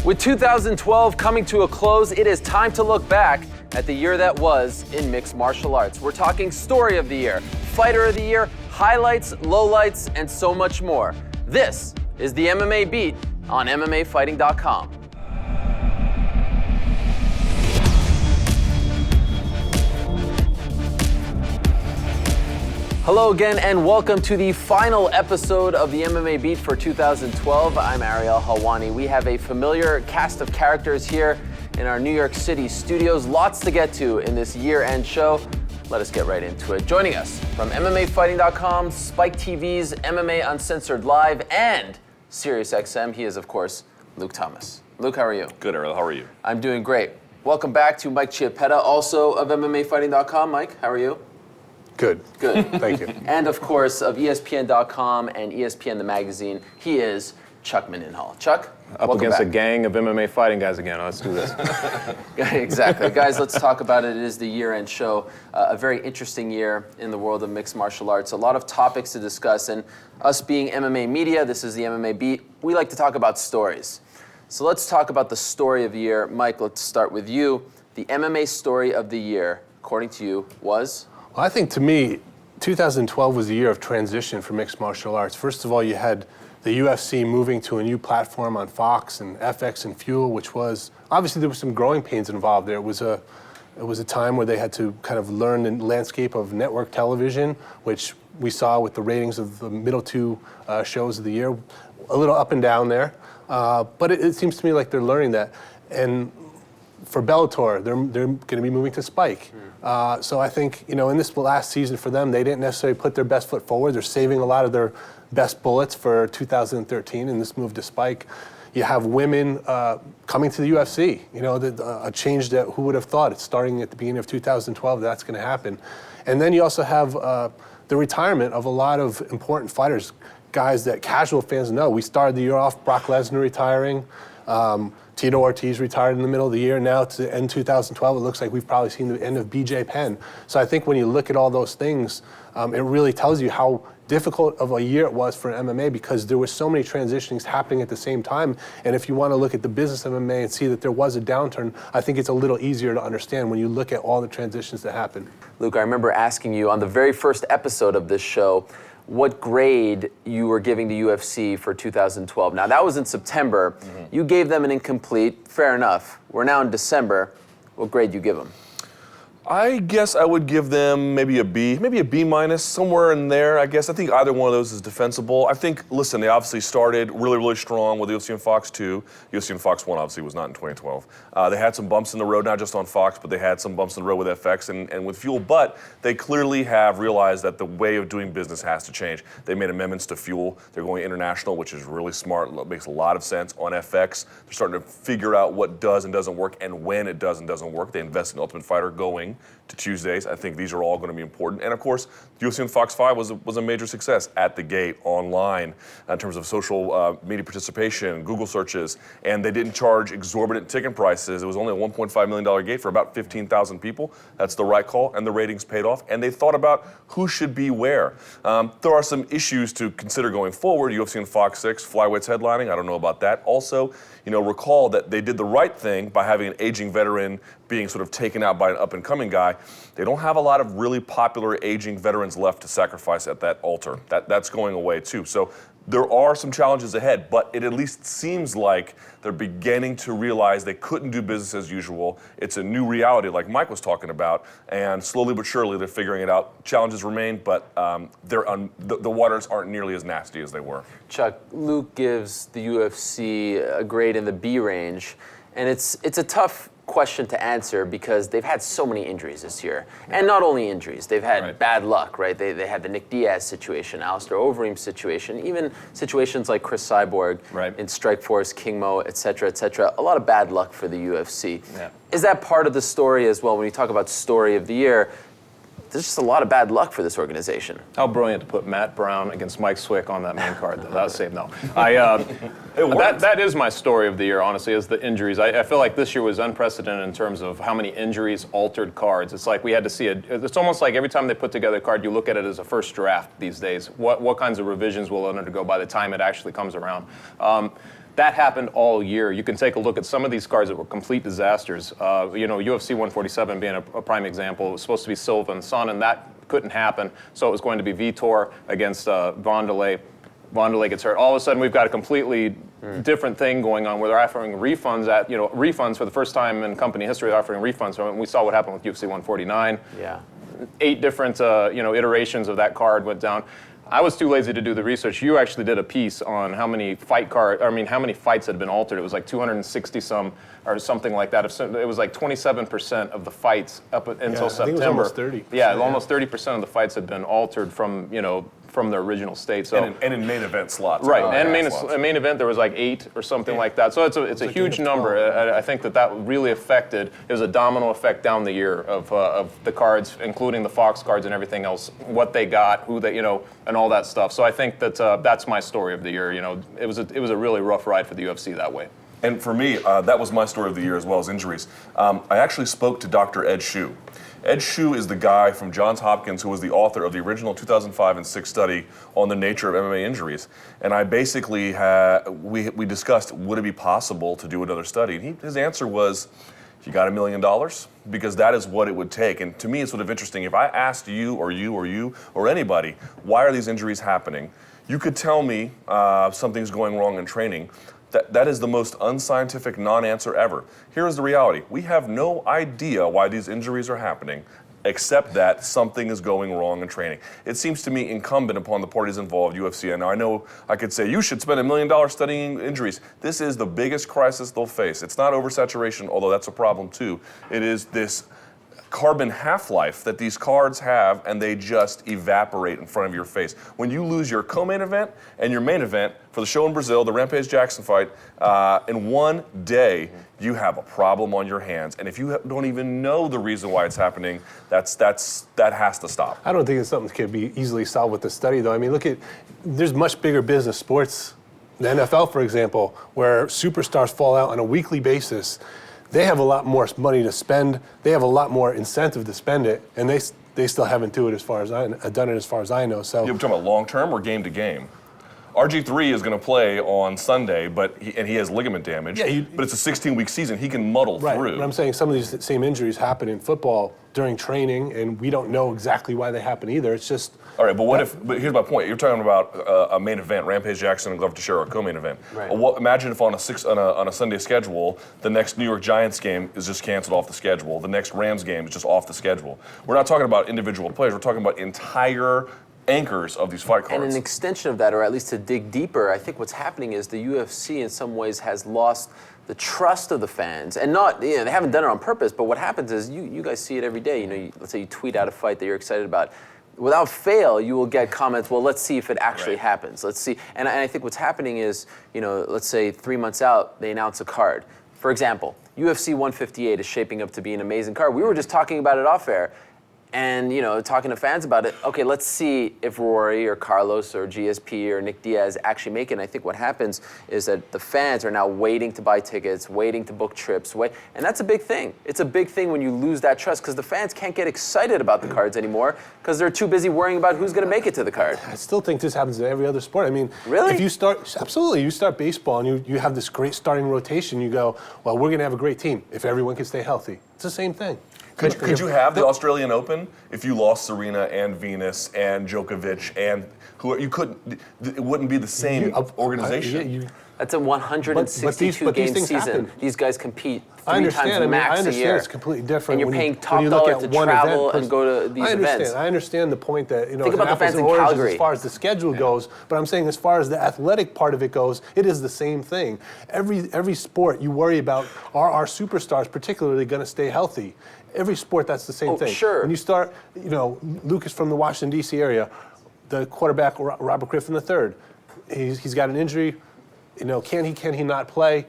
With 2012 coming to a close, it is time to look back at the year that was in mixed martial arts. We're talking story of the year, fighter of the year, highlights, lowlights, and so much more. This is the MMA Beat on MMAfighting.com. Hello again and welcome to the final episode of the MMA Beat for 2012. I'm Ariel Helwani. We have a familiar cast of characters here in our New York City studios. Lots to get to in this year-end show. Let us get right into it. Joining us from MMAfighting.com, Spike TV's MMA Uncensored Live, and SiriusXM, he is, of course, Luke Thomas. Luke, how are you? Good, Ariel. How are you? I'm doing great. Welcome back to Mike Chiappetta, also of MMAfighting.com. Mike, how are you? Good. Good. Thank you. And of course, of ESPN.com and ESPN the magazine, he is Chuck Mindenhall. Chuck, up against a gang of MMA fighting guys again. Let's do this. Exactly. Guys, let's talk about it. It is the year-end show. A very interesting year in the world of mixed martial arts. A lot of topics to discuss. And us being MMA media, this is the MMA Beat, we like to talk about stories. So let's talk about the story of the year. Mike, let's start with you. The MMA story of the year, according to you, was? Well, I think to me, 2012 was a year of transition for mixed martial arts. First of all, you had the UFC moving to a new platform on Fox and FX and Fuel, which was, obviously there were some growing pains involved there. It was a time where they had to kind of learn the landscape of network television, which we saw with the ratings of the middle two shows of the year. A little up and down there, but it seems to me like they're learning that. And for Bellator, they're going to be moving to Spike. So I think, in this last season for them, they didn't necessarily put their best foot forward. They're saving a lot of their best bullets for 2013 in this move to Spike. You have women coming to the UFC, a change that who would have thought it's starting at the beginning of 2012 that's going to happen. And then you also have the retirement of a lot of important fighters, guys that casual fans know. We started the year off, Brock Lesnar retiring, Tito Ortiz retired in the middle of the year. Now to end 2012, it looks like we've probably seen the end of BJ Penn. So I think when you look at all those things, it really tells you how difficult of a year it was for MMA because there were so many transitions happening at the same time. And if you want to look at the business of MMA and see that there was a downturn, I think it's a little easier to understand when you look at all the transitions that happened. Luke, I remember asking you on the very first episode of this show, what grade you were giving the UFC for 2012. Now, that was in September. Mm-hmm. You gave them an incomplete. Fair enough. We're now in December. What grade do you give them? I guess I would give them maybe a B minus, somewhere in there, I guess. I think either one of those is defensible. I think, listen, they obviously started really, really strong with UFC on Fox 2. UFC on Fox 1 obviously was not in 2012. They had some bumps in the road, not just on Fox, but they had some bumps in the road with FX and with Fuel. But they clearly have realized that the way of doing business has to change. They made amendments to Fuel. They're going international, which is really smart. It makes a lot of sense. On FX, they're starting to figure out what does and doesn't work and when it does and doesn't work. They invest in Ultimate Fighter going to Tuesdays. I think these are all going to be important. And of course, UFC on Fox 5 was a major success at the gate, online, in terms of social media participation, Google searches, and they didn't charge exorbitant ticket prices. It was only a $1.5 million gate for about 15,000 people. That's the right call, and the ratings paid off. And they thought about who should be where. There are some issues to consider going forward. UFC on Fox 6, flyweights headlining, I don't know about that. Also, recall that they did the right thing by having an aging veteran being sort of taken out by an up-and-coming guy. They don't have a lot of really popular aging veterans left to sacrifice at that altar. That's going away too. So there are some challenges ahead, but it at least seems like they're beginning to realize they couldn't do business as usual. It's a new reality, like Mike was talking about, and slowly but surely they're figuring it out. Challenges remain, but the waters aren't nearly as nasty as they were. Chuck, Luke gives the UFC a grade in the B range, and it's a tough question to answer because they've had so many injuries this year. And not only injuries, they've had bad luck, right? They had the Nick Diaz situation, Alistair Overeem situation, even situations like Chris Cyborg in Strikeforce, King Mo, et cetera, a lot of bad luck for the UFC. Yeah. Is that part of the story as well when you talk about story of the year? There's just a lot of bad luck for this organization. How brilliant to put Matt Brown against Mike Swick on that main card. That was safe. No, that is my story of the year. Honestly, is the injuries. I feel like this year was unprecedented in terms of how many injuries altered cards. It's like we had to see it. It's almost like every time they put together a card, you look at it as a first draft these days. What kinds of revisions will it undergo by the time it actually comes around? that happened all year. You can take a look at some of these cards that were complete disasters. UFC 147 being a prime example. It was supposed to be Silva and Sonnen. That couldn't happen, so it was going to be Vitor against Wanderlei. Wanderlei gets hurt. All of a sudden, we've got a completely different thing going on where they're offering refunds refunds for the first time in company history. They're offering refunds from it. And we saw what happened with UFC 149. Yeah. 8 different iterations of that card went down. I was too lazy to do the research. You actually did a piece on how many how many fights had been altered. It was like 260 some or something like that. It was like 27% of the fights up until September. I think it was almost 30%. Yeah, almost 30% of the fights had been altered from their original state. So and in main event slots. Right, and main event there was like 8 or something like that. So it's a huge number. I think that really affected. It was a domino effect down the year of the cards, including the Fox cards and everything else. What they got, who they and all that stuff. So I think that that's my story of the year. It was a really rough ride for the UFC that way. And for me, that was my story of the year as well as injuries. I actually spoke to Dr. Ed Hsu. Ed Hsu is the guy from Johns Hopkins who was the author of the original 2005 and 6 study on the nature of MMA injuries. And I basically we discussed, would it be possible to do another study? And his answer was, you got $1 million? Because that is what it would take. And to me, it's sort of interesting. If I asked you or anybody, why are these injuries happening? You could tell me something's going wrong in training. That is the most unscientific non-answer ever. Here is the reality. We have no idea why these injuries are happening, except that something is going wrong in training. It seems to me incumbent upon the parties involved, UFC. And I know I could say, you should spend $1 million studying injuries. This is the biggest crisis they'll face. It's not oversaturation, although that's a problem too. It is this carbon half-life that these cards have, and they just evaporate in front of your face. When you lose your co-main event and your main event for the show in Brazil, the Rampage Jackson fight, in one day, you have a problem on your hands. And if you don't even know the reason why it's happening, that has to stop. I don't think it's something that can be easily solved with the study, though. I mean, there's much bigger business sports. The NFL, for example, where superstars fall out on a weekly basis. They have a lot more money to spend. They have a lot more incentive to spend it, and they still haven't done it as far as I know. So you're talking about long term or game to game? RG3 is going to play on Sunday, and he has ligament damage. Yeah, but it's a 16-week season. He can muddle through. But I'm saying some of these same injuries happen in football during training, and we don't know exactly why they happen either. It's just. All right, but here's my point. You're talking about a main event, Rampage Jackson and Glover Teixeira, a co-main event. Right. Imagine if on a Sunday schedule, the next New York Giants game is just canceled off the schedule. The next Rams game is just off the schedule. We're not talking about individual players. We're talking about entire anchors of these fight cards. And an extension of that, or at least to dig deeper, I think what's happening is the UFC in some ways has lost the trust of the fans, and they haven't done it on purpose. But what happens is you guys see it every day. Let's say you tweet out a fight that you're excited about. Without fail, you will get comments, well, let's see if it actually happens. Let's see. And I think what's happening is, let's say 3 months out, they announce a card. For example, UFC 158 is shaping up to be an amazing card. We were just talking about it off air. And, talking to fans about it, okay, let's see if Rory or Carlos or GSP or Nick Diaz actually make it. And I think what happens is that the fans are now waiting to buy tickets, waiting to book trips, and that's a big thing. It's a big thing when you lose that trust, because the fans can't get excited about the cards anymore because they're too busy worrying about who's going to make it to the card. I still think this happens in every other sport. I mean, really? If you start baseball and you have this great starting rotation, you go, well, we're going to have a great team if everyone can stay healthy. It's the same thing. Could you have the Australian Open if you lost Serena and Venus and Djokovic and who you couldn't? It wouldn't be the same organization. That's a 162-game season. Happen. These guys compete 3 times max I understand a year. It's completely different. And you're paying top dollar to travel and go to these events. I understand the point that think about the fans in Calgary as far as the schedule goes, but I'm saying as far as the athletic part of it goes, it is the same thing. Every sport you worry about, are our superstars particularly going to stay healthy? Every sport, that's the same thing. Sure. When you start, Lucas from the Washington, D.C. area, the quarterback, Robert Griffin III, he's got an injury. Can he not play?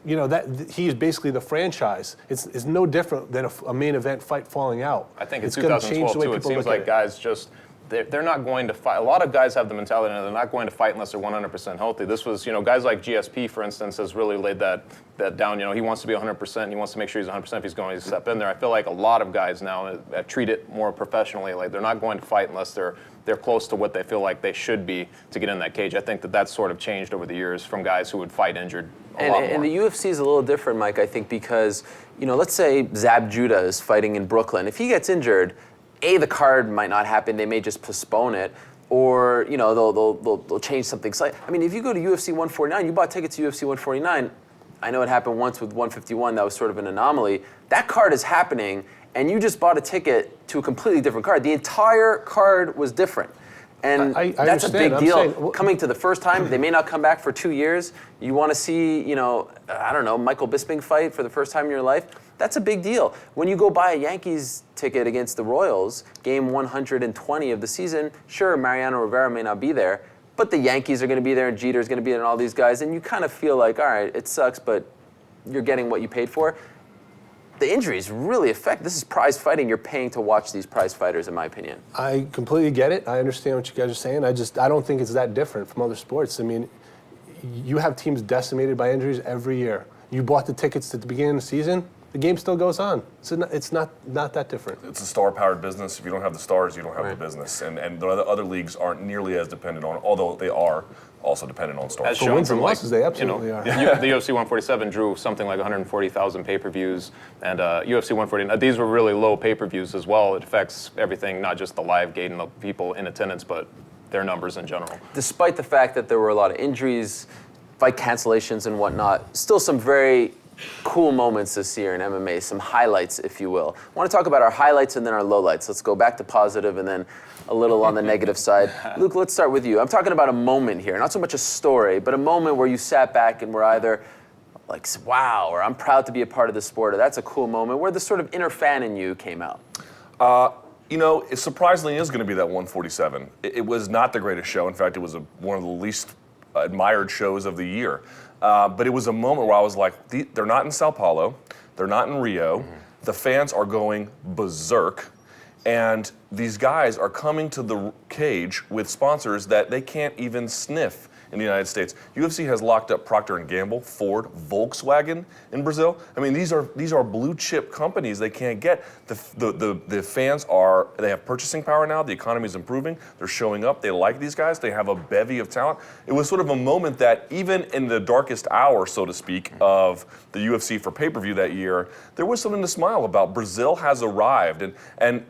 That he is basically the franchise. It's no different than a main event fight falling out. I think in 2012 too, it seems like guys they're not going to fight. A lot of guys have the mentality that they're not going to fight unless they're 100% healthy. This was, guys like GSP, for instance, has really laid that down. He wants to be 100%. He wants to make sure he's 100% if he's going to step in there. I feel like a lot of guys now treat it more professionally. Like they're not going to fight unless they're close to what they feel like they should be to get in that cage. I think that's sort of changed over the years from guys who would fight injured a lot more. And the UFC is a little different, Mike, I think, because, let's say Zab Judah is fighting in Brooklyn. If he gets injured, the card might not happen. They may just postpone it, or they'll change something slightly. I mean, if you go to UFC 149, you bought tickets to UFC 149. I know it happened once with 151. That was sort of an anomaly. That card is happening, and you just bought a ticket to a completely different card. The entire card was different. And I that's a big understand. deal. Coming to the first time, they may not come back for 2 years. You want to see, I don't know, Michael Bisping fight for the first time in your life. That's a big deal. When you go buy a Yankees ticket against the Royals, game 120 of the season, sure, Mariano Rivera may not be there, but the Yankees are going to be there, and Jeter's going to be there, and all these guys, and you kind of feel like, all right, it sucks, but you're getting what you paid for. The injuries really affect. This is prize fighting. You're paying to watch these prize fighters, in my opinion. I completely get it. I understand what you guys are saying. I don't think it's that different from other sports. I mean, you have teams decimated by injuries every year. You bought the tickets at the beginning of the season. The game still goes on. It's not that different. It's a star-powered business. If you don't have the stars, you don't have the business. And the other leagues aren't nearly as dependent on, although they are also dependent on stars. As For shown wins from and losses, they absolutely are. The UFC 147 drew something like 140,000 pay-per-views, and UFC 149. These were really low pay-per-views as well. It affects everything, not just the live gate and the people in attendance, but their numbers in general. Despite the fact that there were a lot of injuries, fight cancellations and whatnot, still some very cool moments this year in MMA, some highlights, if you will. I want to talk about our highlights and then our lowlights. Let's go back to positive and then a little on the negative side. Luke, let's start with you. I'm talking about a moment here, not so much a story, but a moment where you sat back and were either like, wow, or I'm proud to be a part of the sport, or that's a cool moment, where the sort of inner fan in you came out. It surprisingly is going to be that 147. It was not the greatest show. In fact, it was one of the least admired shows of the year. But it was a moment where I was like, they're not in Sao Paulo, they're not in Rio, the fans are going berserk, and these guys are coming to the cage with sponsors that they can't even sniff in the United States. UFC has locked up Procter & Gamble, Ford, Volkswagen in Brazil. I mean, these are blue chip companies they can't get. The fans they have purchasing power now. The economy is improving. They're showing up. They like these guys. They have a bevy of talent. It was sort of a moment that even in the darkest hour, so to speak, of the UFC for pay-per-view that year, there was something to smile about. Brazil has arrived, and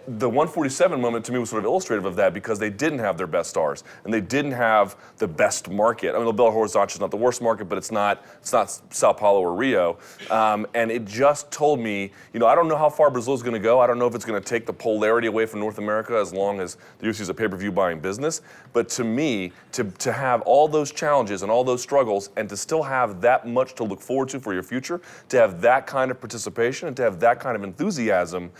the 147 moment to me was sort of illustrative of that, because they didn't have their best stars and they didn't have the best market. I mean, Belo Horizonte is not the worst market, but it's not Sao Paulo or Rio. And it just told me, I don't know how far Brazil is going to go. I don't know if it's going to take the polarity away from North America as long as the UFC is a pay-per-view buying business. But to me, to have all those challenges and all those struggles and to still have that much to look forward to for your future, to have that kind of participation and to have that kind of enthusiasm,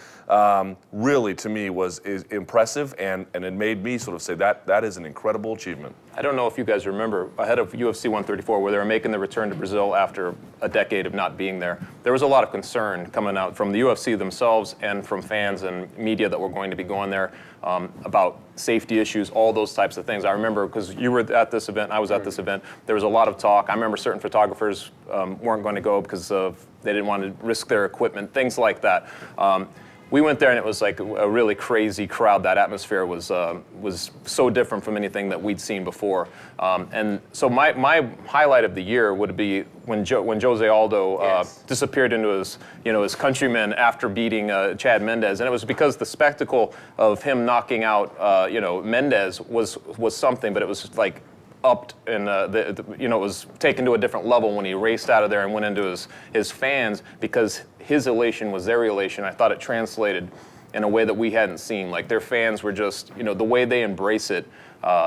really to me is impressive, and it made me sort of say that is an incredible achievement. I don't know if you guys remember, ahead of UFC 134, where they were making the return to Brazil after a decade of not being there, there was a lot of concern coming out from the UFC themselves and from fans and media that were going to be going there about safety issues, all those types of things. I remember, because you were at this event, I was at this event, there was a lot of talk. I remember certain photographers weren't going to go because they didn't want to risk their equipment, things like that. We went there and it was like a really crazy crowd. That atmosphere was so different from anything that we'd seen before. And so my highlight of the year would be when Jose Aldo disappeared into his countrymen after beating Chad Mendes, and it was because the spectacle of him knocking out Mendes was something, but it was like upped and it was taken to a different level when he raced out of there and went into his fans, because his elation was their elation. I thought it translated in a way that we hadn't seen. Like, their fans were just, the way they embrace it,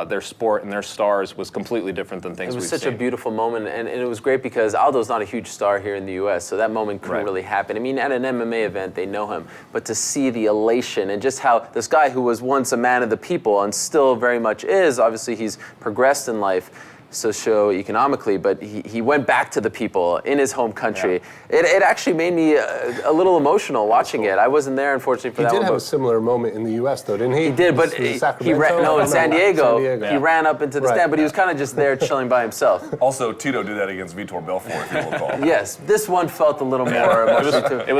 their sport and their stars was completely different than things we've seen. It was such a beautiful moment, and it was great because Aldo's not a huge star here in the U.S., so that moment couldn't really happen. I mean, at an MMA event, they know him, but to see the elation and just how this guy who was once a man of the people and still very much is, obviously he's progressed in life, socioeconomically, but he went back to the people in his home country. Yeah. It actually made me a little emotional watching it. I wasn't there, unfortunately, for that one. He did have a similar moment in the U.S., though, didn't he? He did, but in San Diego, he ran up into the stand, but he was kind of just there chilling by himself. Also, Tito did that against Vitor Belfort, if you recall. Yes, this one felt a little more emotional. It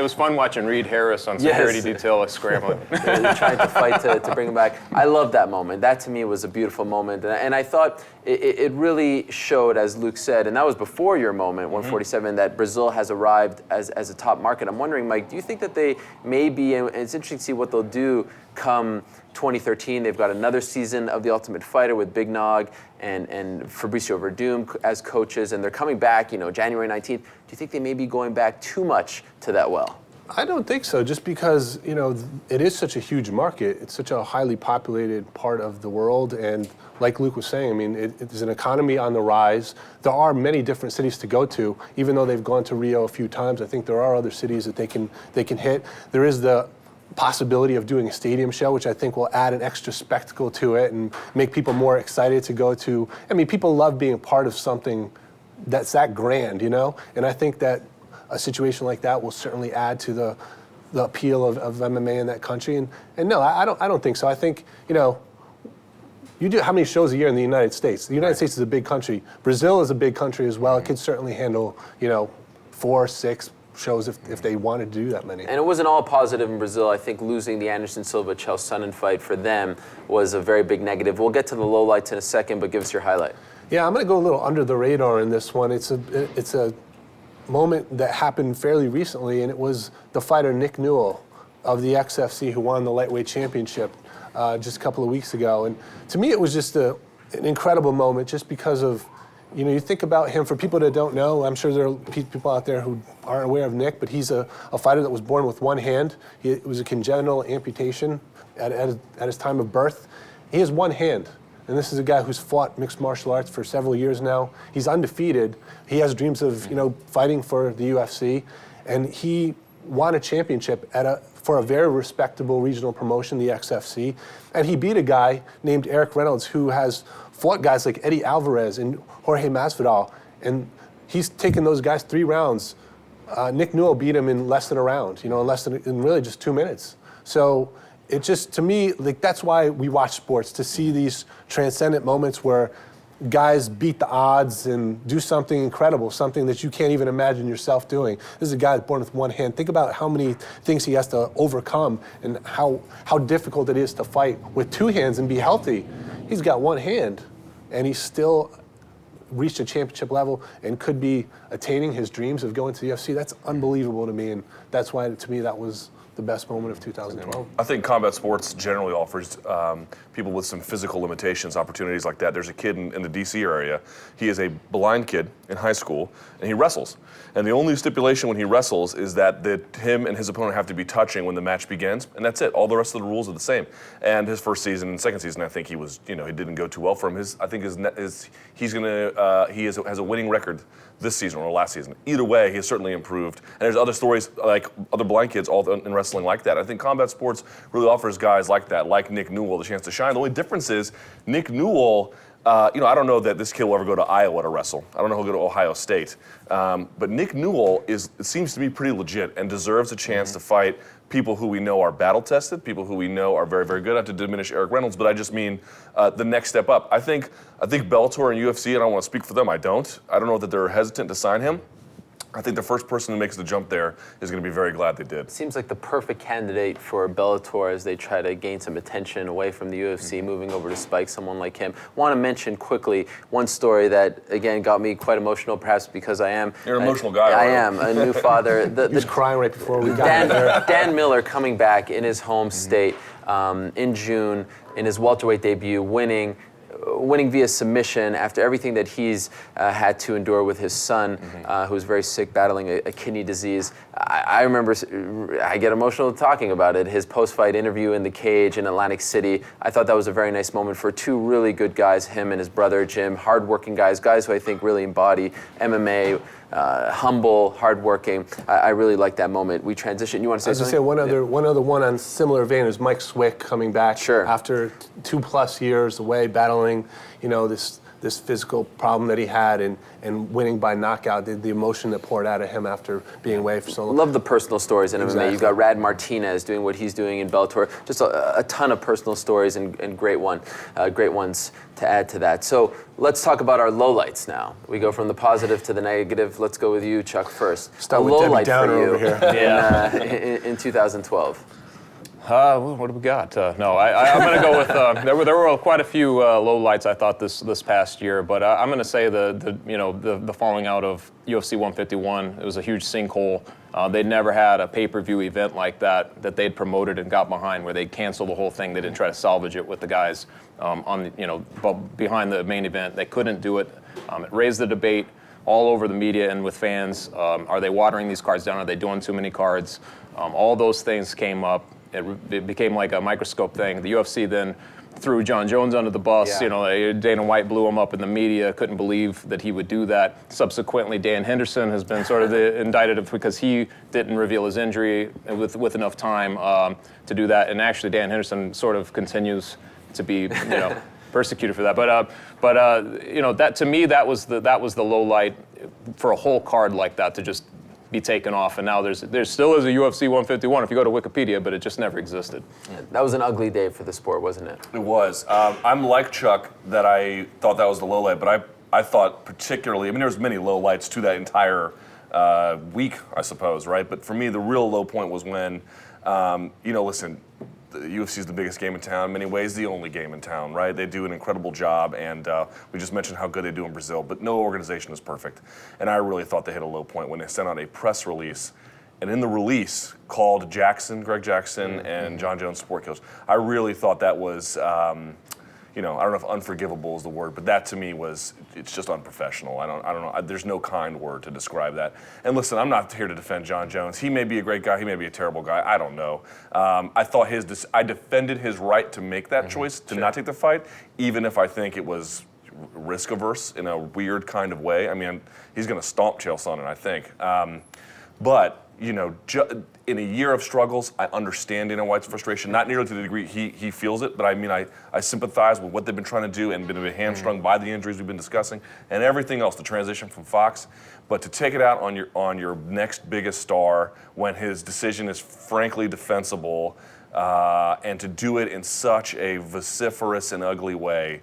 was fun watching Reed Harris on security detail scrambling. Trying to fight to bring him back. I love that moment. That to me was a beautiful moment, and I thought it really showed, as Luke said, and that was before your moment, 147, that Brazil has arrived as a top market. I'm wondering, Mike, do you think that they may be, and it's interesting to see what they'll do come 2013. They've got another season of The Ultimate Fighter with Big Nog and Fabricio Verdum as coaches, and they're coming back, January 19th. Do you think they may be going back too much to that well? I don't think so, just because, it is such a huge market. It's such a highly populated part of the world, and like Luke was saying, it's an economy on the rise. There are many different cities to go to, even though they've gone to Rio a few times. I think there are other cities that they can hit. There is the possibility of doing a stadium show, which I think will add an extra spectacle to it and make people more excited to go to. People love being a part of something that's that grand, And I think that a situation like that will certainly add to the appeal of MMA in that country. And no, I don't think so. I think, you do how many shows a year in the United States? The United States is a big country. Brazil is a big country as well. It could certainly handle, 4, 6 shows if they wanted to do that many. And it wasn't all positive in Brazil. I think losing the Anderson Silva-Chael Sonnen fight for them was a very big negative. We'll get to the lowlights in a second, but give us your highlight. Yeah, I'm going to go a little under the radar in this one. It's a moment that happened fairly recently, and it was the fighter Nick Newell of the XFC who won the lightweight championship just a couple of weeks ago. And to me, it was just an incredible moment just because of, you think about him. For people that don't know, I'm sure there are people out there who aren't aware of Nick, but he's a fighter that was born with one hand. It was a congenital amputation at his time of birth. He has one hand. And this is a guy who's fought mixed martial arts for several years now. He's undefeated. He has dreams of, fighting for the UFC. And he won a championship for a very respectable regional promotion, the XFC. And he beat a guy named Eric Reynolds who has fought guys like Eddie Alvarez and Jorge Masvidal. And he's taken those guys 3 rounds. Nick Newell beat him in less than a round, in really just 2 minutes. So it just, to me, that's why we watch sports, to see these transcendent moments where guys beat the odds and do something incredible, something that you can't even imagine yourself doing. This is a guy born with one hand. Think about how many things he has to overcome and how difficult it is to fight with 2 hands and be healthy. He's got one hand, and he's still reached a championship level and could be attaining his dreams of going to the UFC. That's unbelievable to me, and that's why, to me, that was the best moment of 2012. I think combat sports generally offers people with some physical limitations opportunities like that. There's a kid in the DC area. He is a blind kid in high school, and he wrestles. And the only stipulation when he wrestles is that him and his opponent have to be touching when the match begins, and that's it. All the rest of the rules are the same. And his first season and second season, I think he was, he didn't go too well for him. He has a winning record this season or last season. Either way, he has certainly improved. And there's other stories like other blind kids all in wrestling like that. I think combat sports really offers guys like that, like Nick Newell, the chance to shine. The only difference is Nick Newell, I don't know that this kid will ever go to Iowa to wrestle. I don't know if he'll go to Ohio State. But Nick Newell it seems to be pretty legit and deserves a chance to fight people who we know are battle-tested, people who we know are very, very good. Not to diminish Eric Reynolds, but I just mean the next step up. I think Bellator and UFC, and I don't want to speak for them, I don't know that they're hesitant to sign him. I think the first person who makes the jump there is going to be very glad they did. Seems like the perfect candidate for Bellator as they try to gain some attention away from the UFC, moving over to Spike, someone like him. Want to mention quickly one story that, again, got me quite emotional, perhaps because I am. You're an emotional guy, I am, a new father. He was crying right before we got there. Dan Miller coming back in his home state in June in his welterweight debut, winning via submission after everything that he's had to endure with his son, who was very sick, battling a kidney disease. I remember, I get emotional talking about it, his post-fight interview in the cage in Atlantic City. I thought that was a very nice moment for 2 really good guys, him and his brother Jim, hardworking guys who I think really embody MMA, humble, hardworking. I really like that moment. We transition. You want to say something? I was going to say one other one on similar vein is Mike Swick coming back after 2+ years away battling, this this physical problem that he had and winning by knockout, the emotion that poured out of him after being away for so long. Love the personal stories in Exactly. MMA. You've got Rad Martinez doing what he's doing in Bellator. Just a ton of personal stories and great ones to add to that. So let's talk about our lowlights now. We go from the positive to the negative. Let's go with you, Chuck, first. Start a with low Debbie light Downer for you over here. in 2012. What do we got? No, I'm going to go with. There were quite a few lowlights I thought this past year, but I'm going to say the falling out of UFC 151. It was a huge sinkhole. They'd never had a pay-per-view event like that they'd promoted and got behind, where they'd cancel the whole thing. They didn't try to salvage it with the guys behind the main event. They couldn't do it. It raised the debate all over the media and with fans. Are they watering these cards down? Are they doing too many cards? All those things came up. It became like a microscope thing. The UFC then threw John Jones under the bus. Yeah. Dana White blew him up in the media. Couldn't believe that he would do that. Subsequently, Dan Henderson has been sort of indicted because he didn't reveal his injury with enough time to do that. And actually, Dan Henderson sort of continues to be persecuted for that. But that to me that was the low light for a whole card like that to just be taken off, and now there still is a UFC 151 if you go to Wikipedia, but it just never existed. Yeah, that was an ugly day for the sport, wasn't it? It was. I'm like Chuck that I thought that was the low light, but I thought particularly, there was many low lights to that entire week, I suppose, right? But for me, the real low point was when, listen, the UFC is the biggest game in town, in many ways the only game in town, right? They do an incredible job, and we just mentioned how good they do in Brazil, but no organization is perfect. And I really thought they hit a low point when they sent out a press release, and in the release called Greg Jackson, and John Jones Sport Killers. I really thought that was, I don't know if unforgivable is the word, but that to me it's just unprofessional. I don't know. There's no kind word to describe that. And listen, I'm not here to defend John Jones. He may be a great guy. He may be a terrible guy. I don't know. I thought I defended his right to make that choice to not take the fight, even if I think it was risk averse in a weird kind of way. He's going to stomp Chael Sonnen, I think. But in a year of struggles, I understand Dana White's frustration, not nearly to the degree he feels it, but I sympathize with what they've been trying to do and been hamstrung by the injuries we've been discussing and everything else, the transition from Fox. But to take it out on your next biggest star when his decision is frankly defensible, and to do it in such a vociferous and ugly way,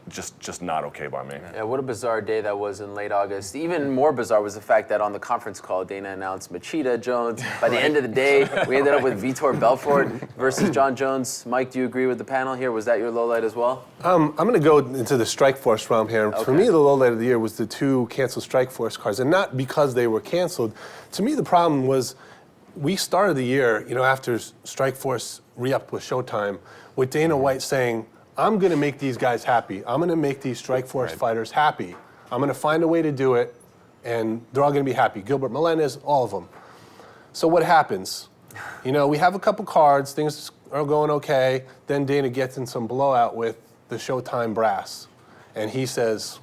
just not okay by me. Yeah, what a bizarre day that was in late August. Even more bizarre was the fact that on the conference call, Dana announced Machida Jones. By the end of the day, we ended up with Vitor Belfort versus John Jones. Mike, do you agree with the panel here? Was that your low light as well? I'm going to go into the Strikeforce realm here. Okay. For me, the low light of the year was the two canceled Strikeforce cards, and not because they were canceled. To me, the problem was we started the year, after Strikeforce re-upped with Showtime, with Dana White saying, I'm going to make these guys happy. I'm going to make these Strikeforce fighters happy. I'm going to find a way to do it, and they're all going to be happy. Gilbert Melendez, all of them. So what happens? We have a couple cards. Things are going okay. Then Dana gets in some blowout with the Showtime brass, and he says,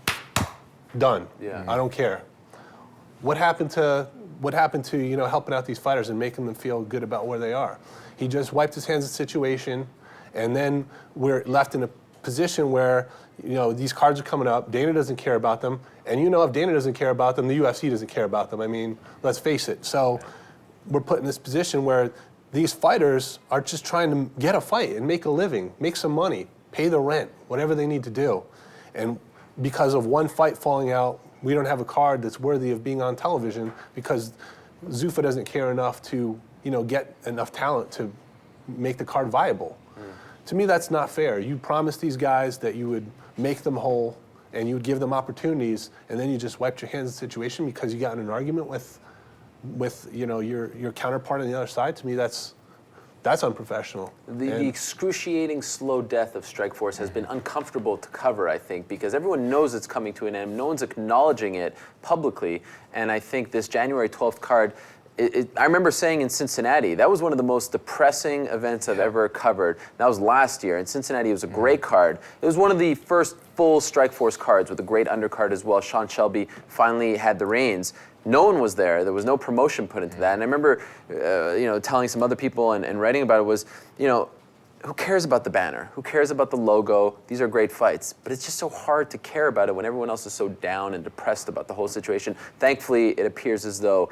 done. Yeah. I don't care. What happened to helping out these fighters and making them feel good about where they are? He just wiped his hands of the situation. And then we're left in a position where, these cards are coming up. Dana doesn't care about them. And if Dana doesn't care about them, the UFC doesn't care about them. Let's face it. So we're put in this position where these fighters are just trying to get a fight and make a living, make some money, pay the rent, whatever they need to do. And because of one fight falling out, we don't have a card that's worthy of being on television because Zuffa doesn't care enough to, get enough talent to make the card viable. To me, that's not fair. You promised these guys that you would make them whole and you would give them opportunities, and then you just wiped your hands of the situation because you got in an argument with your counterpart on the other side. To me, that's unprofessional. The excruciating slow death of Strikeforce has been uncomfortable to cover, I think, because everyone knows it's coming to an end. No one's acknowledging it publicly, and I think this January 12th card, I remember saying in Cincinnati, that was one of the most depressing events I've ever covered. That was last year. In Cincinnati, it was a great card. It was one of the first full Strikeforce cards with a great undercard as well. Sean Shelby finally had the reins. No one was there. There was no promotion put into that. And I remember, telling some other people and writing about it was, who cares about the banner? Who cares about the logo? These are great fights, but it's just so hard to care about it when everyone else is so down and depressed about the whole situation. Thankfully, it appears as though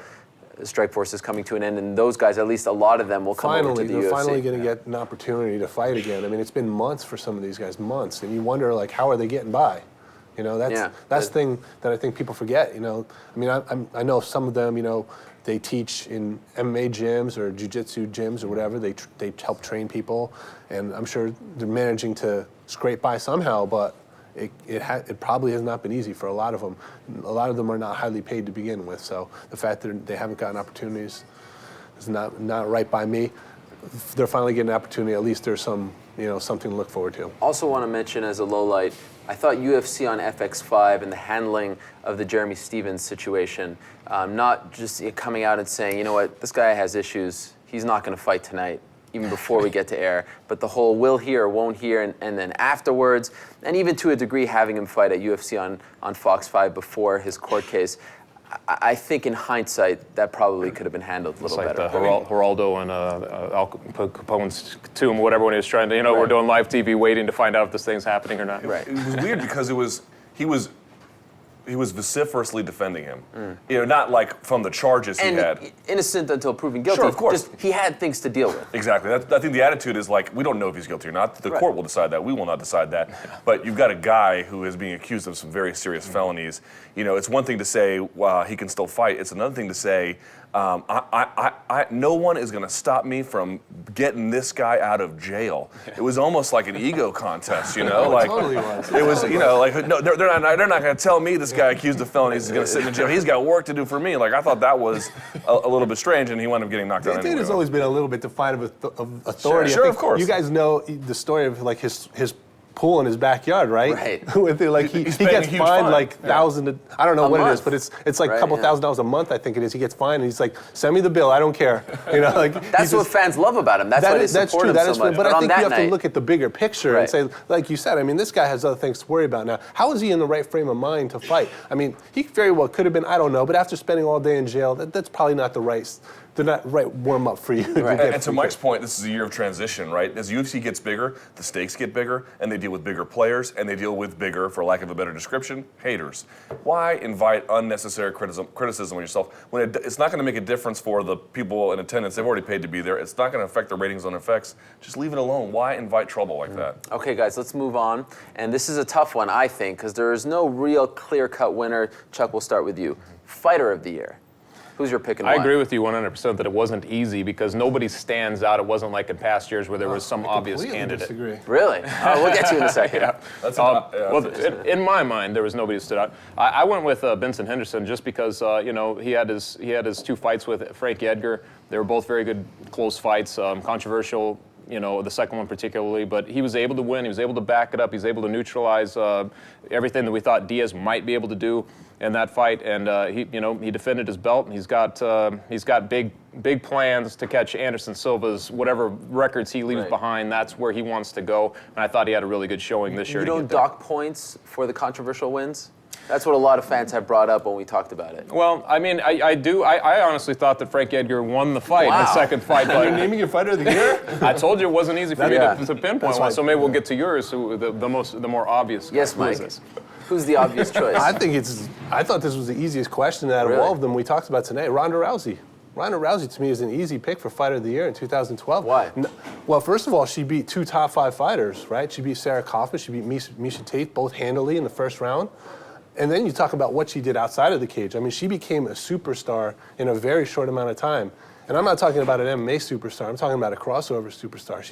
Strikeforce is coming to an end, and those guys, at least a lot of them, will come over to the UFC. They're finally going to get an opportunity to fight again. I mean, it's been months for some of these guys, months, and you wonder, like, how are they getting by? You know, that's the thing that I think people forget. You know, I mean, I know some of them. You know, they teach in MMA gyms or jiu-jitsu gyms or whatever. They help train people, and I'm sure they're managing to scrape by somehow. But it probably has not been easy for a lot of them. A lot of them are not highly paid to begin with. So the fact that they haven't gotten opportunities is not right by me. If they're finally getting an opportunity, at least there's some, you know, something to look forward to. Also want to mention as a low light, I thought UFC on FX5 and the handling of the Jeremy Stevens situation, not just coming out and saying, you know what, this guy has issues, he's not going to fight tonight, even before we get to air, but the whole will he or won't he, and then afterwards, and even to a degree having him fight at UFC on Fox 5 before his court case. I think in hindsight, that probably could have been handled a little better. It's like the Geraldo and Al Capone's tomb, whatever, when he was trying to, you know, we're doing live TV waiting to find out if this thing's happening or not. Right. It was weird because he was vociferously defending him. You know, not like from the charges he had. Innocent until proven guilty. Sure, of course. Just, he had things to deal with. Exactly. I think the attitude is like, we don't know if he's guilty or not. The court will decide that. We will not decide that. But you've got a guy who is being accused of some very serious felonies. You know, it's one thing to say, well, he can still fight. It's another thing to say, no one is going to stop me from getting this guy out of jail. It was almost like an ego contest, you know? Like, Totally was. it was, you know, like, no, they're not going to tell me this guy accused of felonies is going to sit in jail. He's got work to do for me. Like, I thought that was a little bit strange, and he wound up getting knocked out anyway. There's always been a little bit defiant of authority. Sure, of course. You guys know the story of like his pool in his backyard, right? Right. With it, like he gets fined like $1,000. I don't know what it is, but it's like a couple $1,000 a month. I think it is. He gets fined, and he's like, "Send me the bill. I don't care." You know, like that's what fans love about him. That's why they support him so much. But I think you have night, to look at the bigger picture and say, like you said, I mean, this guy has other things to worry about now. How is he in the right frame of mind to fight? I mean, he very well could have been. I don't know, but after spending all day in jail, that's probably not the right. They're not right warm up for you. And to Mike's point, this is a year of transition, right? As UFC gets bigger, the stakes get bigger, and they deal with bigger players, and they deal with bigger, for lack of a better description, haters. Why invite unnecessary criticism of yourself when it's not going to make a difference for the people in attendance? They've already paid to be there. It's not going to affect the ratings on FX. Just leave it alone. Why invite trouble like that? Okay, guys, let's move on. And this is a tough one, I think, because there is no real clear-cut winner. Chuck, we'll start with you. Fighter of the year. Who's your pick and why? I agree with you 100% that it wasn't easy because nobody stands out. It wasn't like in past years where there was some obvious candidate. Disagree. Really? We'll get to you in a second. Well, in my mind, there was nobody who stood out. I went with Benson Henderson just because you know, he had his two fights with Frankie Edgar. They were both very good, close fights, controversial. You know, the second one particularly, but he was able to win. He was able to back it up. He's able to neutralize everything that we thought Diaz might be able to do in that fight. And he defended his belt. And he's got big plans to catch Anderson Silva's whatever records he leaves behind. That's where he wants to go. And I thought he had a really good showing this year. You don't dock points for the controversial wins? That's what a lot of fans have brought up when we talked about it. Well, I mean, I do. I honestly thought that Frank Edgar won the fight, the second fight. But you're naming your fighter of the year? I told you it wasn't easy for me to pinpoint one, so maybe we'll get to yours, the more obvious. Yes, Mike. Who's the obvious choice? I thought this was the easiest question out of all of them we talked about tonight. Ronda Rousey. Ronda Rousey, to me, is an easy pick for Fighter of the Year in 2012. Why? Well, first of all, she beat two top 5 fighters, right? She beat Sarah Kaufman. She beat Miesha Tate, both handily in the first round. And then you talk about what she did outside of the cage. I mean, she became a superstar in a very short amount of time. And I'm not talking about an MMA superstar. I'm talking about a crossover superstar.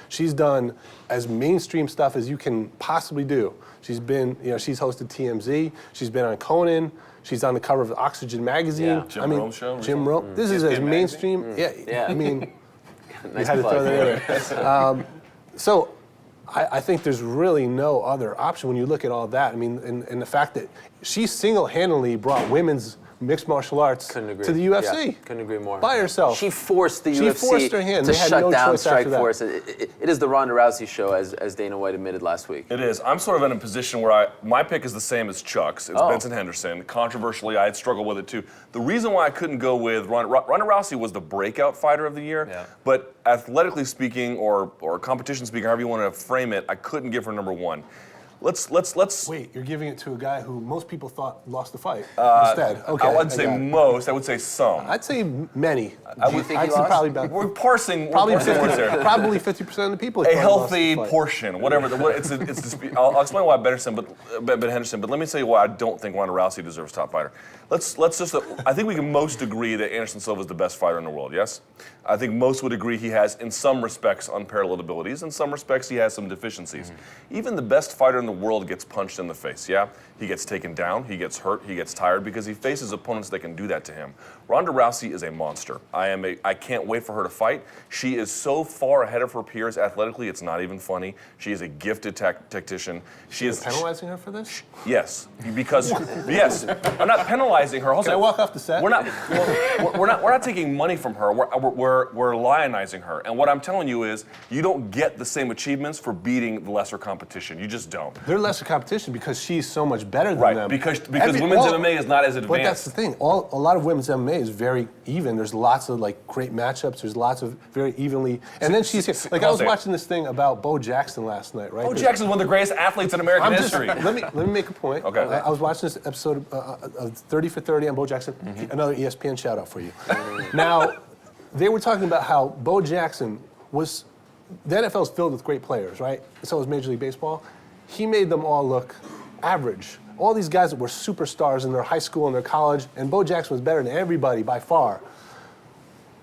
She's done as mainstream stuff as you can possibly do. She's been, she's hosted TMZ. She's been on Conan. She's on the cover of Oxygen magazine. Jim Rome show. Jim Rome. This is as mainstream. Yeah. I mean, nice you had to throw that in there. So I think there's really no other option when you look at all that. I mean, and the fact that she single-handedly brought women's mixed martial arts to the UFC. Yeah, couldn't agree more. By herself. She forced the UFC forced her hand. to They had shut no down choice after that. Strikeforce. It is the Ronda Rousey show, as Dana White admitted last week. It is. I'm sort of in a position where my pick is the same as Chuck's. It's Benson Henderson. Controversially, I had struggled with it too. The reason why I couldn't go with Ronda Rousey was the breakout fighter of the year, but athletically speaking or competition speaking, however you want to frame it, I couldn't give her number one. Let's. Wait, you're giving it to a guy who most people thought lost the fight instead. Okay, I wouldn't say most. I would say some. I'd say many. Do you think he lost? Probably about, We're parsing. probably we're parsing words 50, there. probably 50% of the people. A thought lost healthy the fight. portion, whatever. I'll explain why Ben Henderson, but let me tell you why I don't think Ronda Rousey deserves top fighter. Let's just. I think we can most agree that Anderson Silva is the best fighter in the world. Yes, I think most would agree he has, in some respects, unparalleled abilities. In some respects, he has some deficiencies. Even the best fighter in the world gets punched in the face. Yeah, he gets taken down, he gets hurt, he gets tired because he faces opponents that can do that to him. Ronda Rousey is a monster. I can't wait for her to fight. She is so far ahead of her peers athletically, it's not even funny. She is a gifted tactician. She is penalizing her for this? Yes, because yes, I'm not penalizing her. Can I walk off the set? We're not taking money from her. We're lionizing her. And what I'm telling you is, you don't get the same achievements for beating the lesser competition. You just don't. They're lesser competition because she's so much better than them. Because women's MMA is not as advanced. But that's the thing. A lot of women's MMA is very even. There's lots of great matchups. There's lots of very evenly. And then she's I was watching this thing about Bo Jackson last night, right? Bo Jackson's one of the greatest athletes in American history. Let me make a point. Okay. I was watching this episode of 30 for 30 on Bo Jackson. Another ESPN shout out for you. Now, they were talking about how Bo Jackson was. The NFL is filled with great players, right? So is Major League Baseball. He made them all look average. All these guys that were superstars in their high school and their college, and Bo Jackson was better than everybody by far.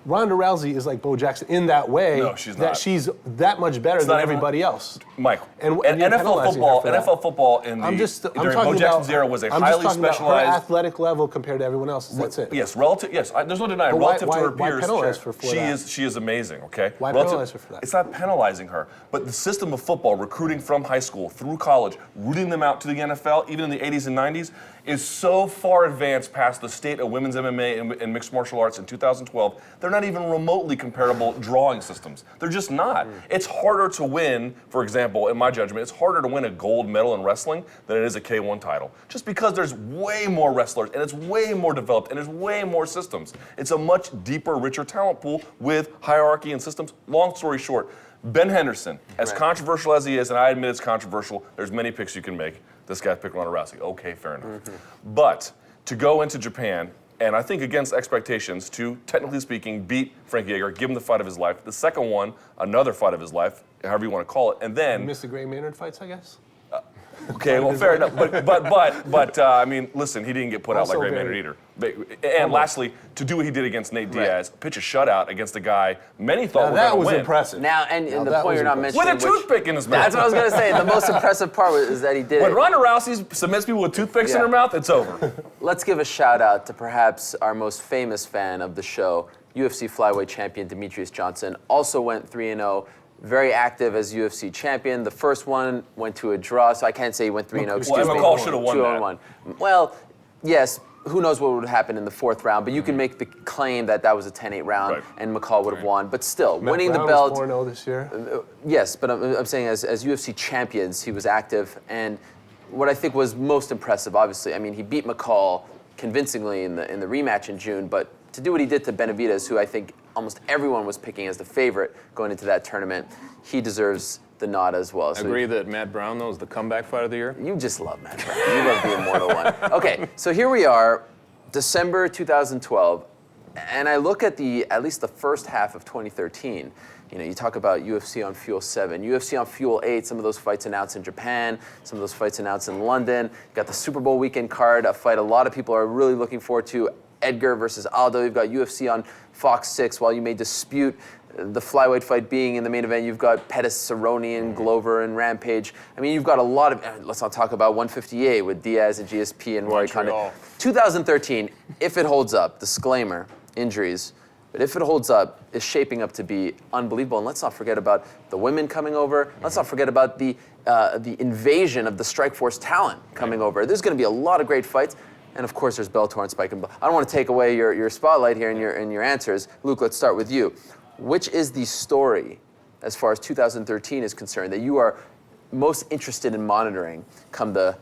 Ronda Rousey is like Bo Jackson in that way. No, she's that not. She's that much better than everybody else. Mike, And NFL football in I'm during Bo Jackson's era was a highly I'm just talking specialized. about her athletic level compared to everyone else. That's it. Yes, relative. Yes, there's no denying. But why- Relative to her why peers, penalize her for that? she is amazing. Okay. Why Relative- penalize her for that? It's not penalizing her, but the system of football, recruiting from high school through college, rooting them out to the NFL, even in the 80s and 90s, is so far advanced past the state of women's MMA and mixed martial arts in 2012. They're not even remotely comparable drawing systems. They're just not. It's harder to win, for example, in my judgment, it's harder to win a gold medal in wrestling than it is a K1 title. Just because there's way more wrestlers and it's way more developed and there's way more systems. It's a much deeper, richer talent pool with hierarchy and systems. Long story short, Ben Henderson, as controversial as he is, and I admit it's controversial, there's many picks you can make. This guy picked Ronda Rousey. Okay, fair enough. But to go into Japan, and I think against expectations, to, technically speaking, beat Frankie Edgar, give him the fight of his life. The second one, another fight of his life, however you want to call it. And then... Miss the Gray Maynard fights, I guess? Okay, well, fair enough. But I mean, listen, he didn't get put out like Gray Maynard either. And lastly, to do what he did against Nate Diaz, pitch a shutout against a guy many thought were going to win. That was impressive. Now, and the point you're not mentioning, With a toothpick in his mouth. That's what I was going to say. The most impressive part is that he did When it. Ronda Rousey submits people with toothpicks in her mouth, it's over. Let's give a shout out to perhaps our most famous fan of the show, UFC flyweight champion Demetrius Johnson. Also went 3-0. Very active as UFC champion. The first one went to a draw, so I can't say he went 3-0. Excuse me. McCall should have won that. 2-1. Well, yes. Who knows what would happen in the fourth round? But you can make the claim that was a 10-8 round, and McCall would have won. But still, winning the belt. Was 4-0 this year. Yes, but I'm saying as UFC champions, he was active, and what I think was most impressive, obviously, I mean, he beat McCall convincingly in the rematch in June, but to do what he did to Benavidez, who I think almost everyone was picking as the favorite going into that tournament, he deserves the nod as well. I agree that Matt Brown, though, is the comeback fight of the year. You just love Matt Brown. You love the immortal one. Okay, so here we are, December 2012, and I look at least the first half of 2013. You know, you talk about UFC on Fuel 7, UFC on Fuel 8, some of those fights announced in Japan, some of those fights announced in London. You got the Super Bowl weekend card, a fight a lot of people are really looking forward to, Edgar versus Aldo. You've got UFC on Fox 6. While you may dispute the flyweight fight being in the main event, you've got Pettis, Cerrone, and Glover and Rampage. I mean, you've got a lot of, let's not talk about 158 with Diaz and GSP and Rory Condit. 2013, if it holds up, disclaimer, injuries, but if it holds up, is shaping up to be unbelievable. And let's not forget about the women coming over. Let's not forget about the invasion of the Strikeforce talent coming over. There's going to be a lot of great fights. And of course, there's Bellator and Spike. And I don't want to take away your spotlight here and your answers. Luke, let's start with you. Which is the story, as far as 2013 is concerned, that you are most interested in monitoring come the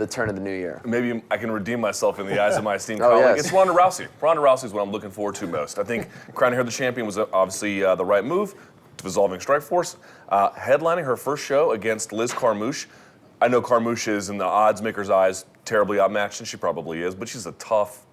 turn of the new year? Maybe I can redeem myself in the eyes of my esteemed Oh, colleague. yes. It's Ronda Rousey. Ronda Rousey is what I'm looking forward to most. I think crowning her the champion was obviously the right move, dissolving Strikeforce, headlining her first show against Liz Carmouche. I know Carmouche is, in the odds maker's eyes, terribly outmatched, and she probably is, but she's a tough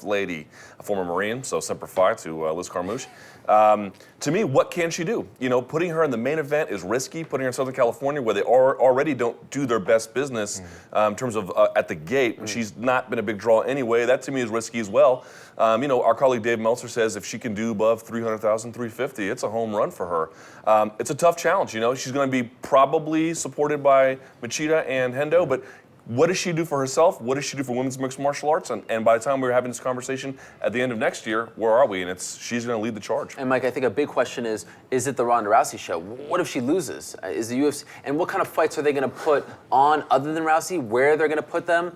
lady, a former Marine, so semper fi to Liz Carmouche. To me, what can she do? You know, putting her in the main event is risky. Putting her in Southern California, where they already don't do their best business in terms of at the gate. She's not been a big draw anyway. That to me is risky as well. You know, our colleague Dave Meltzer says if she can do above 300,000, 350, it's a home run for her. It's a tough challenge. You know, she's going to be probably supported by Machida and Hendo, but what does she do for herself? What does she do for women's mixed martial arts? And by the time we're having this conversation at the end of next year, where are we? And she's going to lead the charge. And Mike, I think a big question is it the Ronda Rousey show? What if she loses? Is the UFC, and what kind of fights are they going to put on other than Rousey? Where they're going to put them?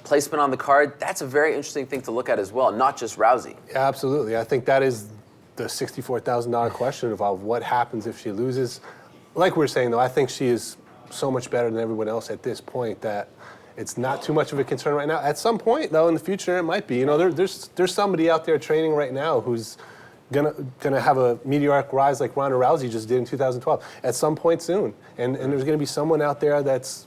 Placement on the card? That's a very interesting thing to look at as well, not just Rousey. Yeah, absolutely. I think that is the $64,000 question about what happens if she loses. Like we were saying, though, I think she is so much better than everyone else at this point that it's not too much of a concern right now. At some point, though, in the future, it might be. You know, there's somebody out there training right now who's gonna have a meteoric rise like Ronda Rousey just did in 2012 at some point soon. And there's gonna be someone out there that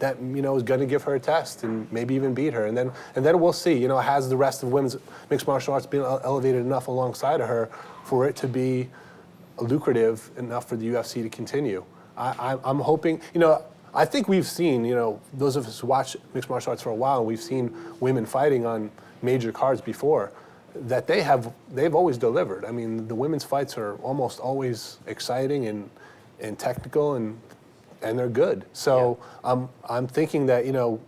you know is gonna give her a test and maybe even beat her. And then we'll see. You know, has the rest of women's mixed martial arts been elevated enough alongside of her for it to be lucrative enough for the UFC to continue? I'm hoping. You know, I think we've seen, you know, those of us who watch mixed martial arts for a while, we've seen women fighting on major cards before, that they've always delivered. I mean, the women's fights are almost always exciting and technical and they're good. So yeah. I'm thinking that, you know,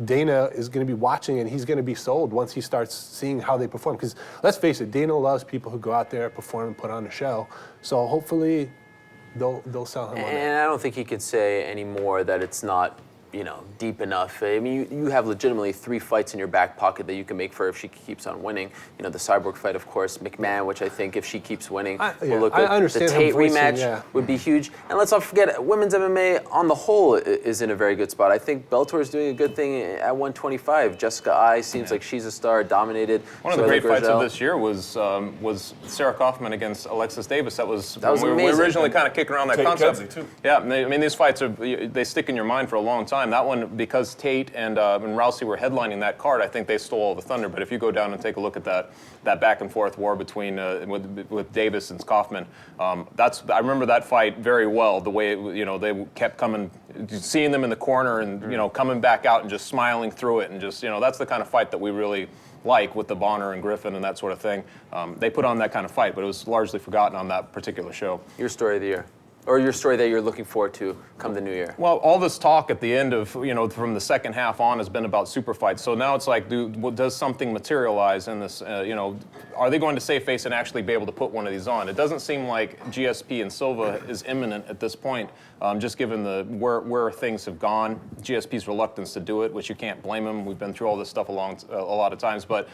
Dana is going to be watching and he's going to be sold once he starts seeing how they perform. Because let's face it, Dana loves people who go out there, perform, and put on a show. So hopefully they'll sell him on that. And I don't think he could say anymore that it's not, you know, deep enough. I mean, you have legitimately 3 fights in your back pocket that you can make for her if she keeps on winning. You know, the Cyborg fight, of course, McMahon, which I think if she keeps winning will look good. I understand the Tate voicing, rematch would be huge. And let's not forget, women's MMA on the whole is in a very good spot. I think Bellator is doing a good thing at 125. Jessica Ai seems like she's a star, dominated. One of the great fights of this year was Sarah Kaufman against Alexis Davis. That was when we originally kind of kicking around that concept. Kedzie, too. Yeah, I mean, these fights they stick in your mind for a long time. That one, because Tate and Rousey were headlining that card, I think they stole all the thunder. But if you go down and take a look at that back and forth war between with Davis and Kaufman, I remember that fight very well. The way they kept coming, seeing them in the corner and coming back out and just smiling through it, and just that's the kind of fight that we really like with the Bonner and Griffin and that sort of thing. They put on that kind of fight, but it was largely forgotten on that particular show. Your story of the year. Or your story that you're looking forward to come the new year? Well, all this talk at the end of, from the second half on has been about super fights. So now it's like, does something materialize in this, are they going to save face and actually be able to put one of these on? It doesn't seem like GSP and Silva is imminent at this point, just given where things have gone, GSP's reluctance to do it, which you can't blame him. We've been through all this stuff a lot of times. But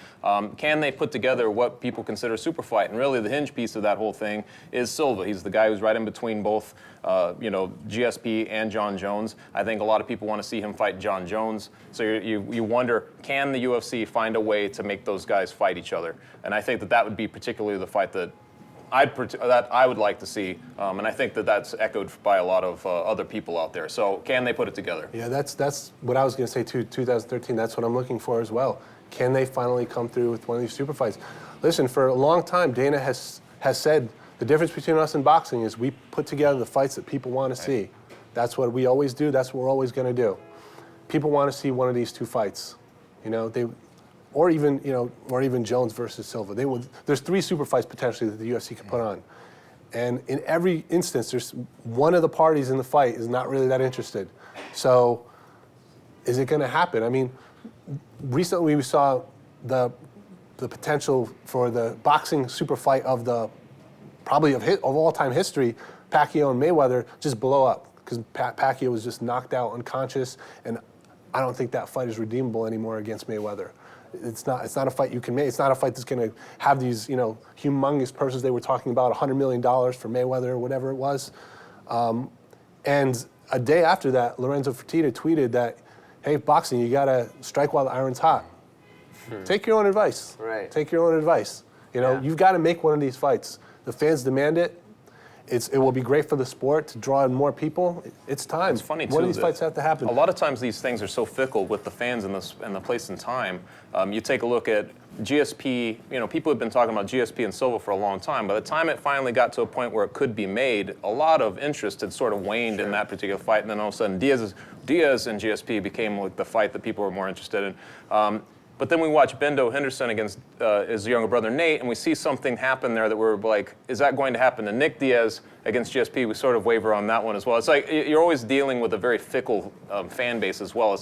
can they put together what people consider a super fight? And really the hinge piece of that whole thing is Silva. He's the guy who's right in between both GSP and John Jones. I think a lot of people want to see him fight John Jones. So you wonder, can the UFC find a way to make those guys fight each other? And I think that would be particularly the fight that I would like to see. And I think that's echoed by a lot of other people out there. So can they put it together? Yeah, that's what I was going to say too. 2013. That's what I'm looking for as well. Can they finally come through with one of these super fights? Listen, for a long time, Dana has said, the difference between us and boxing is we put together the fights that people want to see. That's what we always do. That's what we're always going to do. People want to see one of these 2 fights, or even Jones versus Silva. There's 3 super fights potentially that the UFC could put on, and in every instance, there's one of the parties in the fight is not really that interested. So, is it going to happen? I mean, recently we saw the potential for the boxing super fight of probably of all-time history, Pacquiao and Mayweather, just blow up because Pacquiao was just knocked out unconscious, and I don't think that fight is redeemable anymore against Mayweather. It's not a fight you can make. It's not a fight that's going to have these, humongous purses they were talking about, $100 million for Mayweather or whatever it was. And a day after that, Lorenzo Fertitta tweeted that, hey, boxing, you got to strike while the iron's hot. Take your own advice. Right. Take your own advice. You've got to make one of these fights. The fans demand it. It will be great for the sport to draw in more people. It's time. It's funny, one too, of these fights have to happen. A lot of times these things are so fickle with the fans and the place and time. You take a look at GSP, people have been talking about GSP and Silva for a long time. By the time it finally got to a point where it could be made, a lot of interest had sort of waned in that particular fight, and then all of a sudden Diaz and GSP became like the fight that people were more interested in. But then we watch Bendo Henderson against his younger brother Nate, and we see something happen there that we're like, is that going to happen to Nick Diaz against GSP? We sort of waver on that one as well. It's like you're always dealing with a very fickle fan base as well.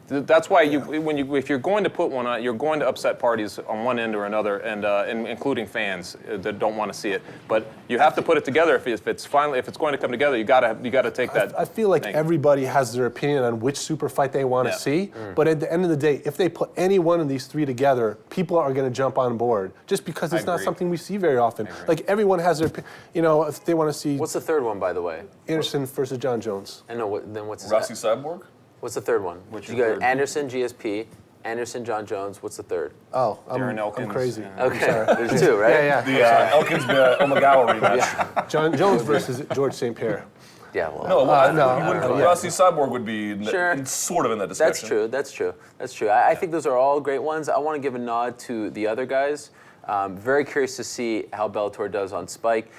That's why if you're going to put one on, you're going to upset parties on one end or another, and including fans that don't want to see it. But you have to put it together. If it's going to come together, you got to take that. I feel like everybody has their opinion on which super fight they want to see. But at the end of the day, if they put any one of these three together, people are going to jump on board just because it's not something we see very often. Like everyone has their, if they want to see. What's the third one, by the way? Anderson versus John Jones. I know. Then what's Rossi Cyborg? What's the third one? You got Anderson, GSP, Anderson, John Jones. What's the third? Oh, Darren Elkins. I'm crazy. Okay, there's two, right? Yeah. The Elkins Omagawa rematch. John Jones versus George St. Pierre. Yeah, well. Rossi Cyborg would be sort of in that discussion. That's true. I think those are all great ones. I want to give a nod to the other guys. Very curious to see how Bellator does on Spike.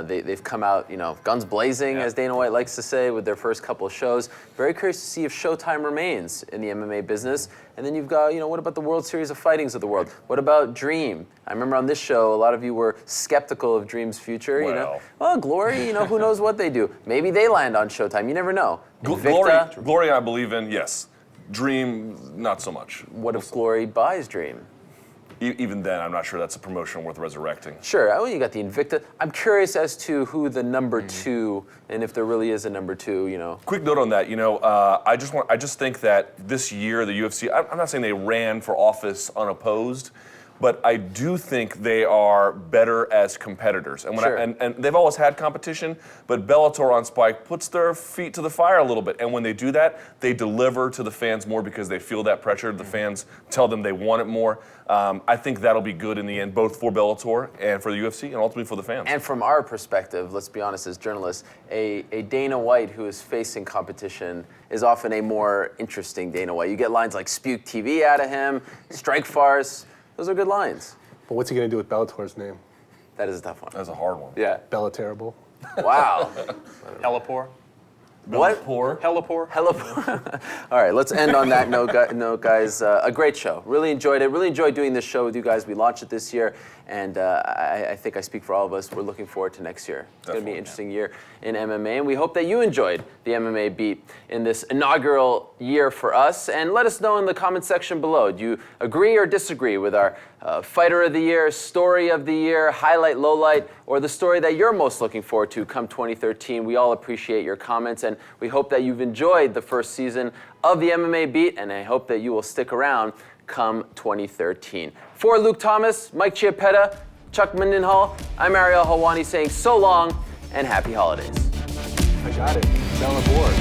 They've come out, guns blazing, as Dana White likes to say, with their first couple of shows. Very curious to see if Showtime remains in the MMA business. And then you've got, what about the World Series of Fightings of the world? What about Dream? I remember on this show, a lot of you were skeptical of Dream's future. Well, Glory, who knows what they do? Maybe they land on Showtime. You never know. Glory, I believe in. Yes. Dream, not so much. What if Glory buys Dream? Even then, I'm not sure that's a promotion worth resurrecting. Sure. You got the Invicta. I'm curious as to who the number two, and if there really is a number two. Quick note on that. I just think that this year the UFC. I'm not saying they ran for office unopposed, but I do think they are better as competitors. And and they've always had competition, but Bellator on Spike puts their feet to the fire a little bit. And when they do that, they deliver to the fans more because they feel that pressure. The fans tell them they want it more. I think that'll be good in the end, both for Bellator and for the UFC, and ultimately for the fans. And from our perspective, let's be honest, as journalists, a Dana White who is facing competition is often a more interesting Dana White. You get lines like Spuke TV out of him, Strikeforce. Those are good lines. But what's he going to do with Bellator's name? That is a tough one. That's a hard one. Yeah. Bella Terrible. Wow. Helipore. What? Helipore. All right, let's end on that note, guys. A great show. Really enjoyed it. Really enjoyed doing this show with you guys. We launched it this year, and I think I speak for all of us. We're looking forward to next year. It's going to be an interesting year in MMA, and we hope that you enjoyed the MMA Beat in this inaugural year for us. And let us know in the comment section below. Do you agree or disagree with our Fighter of the Year, Story of the Year, Highlight, Lowlight, or the story that you're most looking forward to come 2013? We all appreciate your comments, and we hope that you've enjoyed the first season of the MMA Beat, and I hope that you will stick around come 2013. For Luke Thomas, Mike Chiappetta, Chuck Mindenhall, I'm Ariel Helwani saying so long and happy holidays. I got it. Down the board.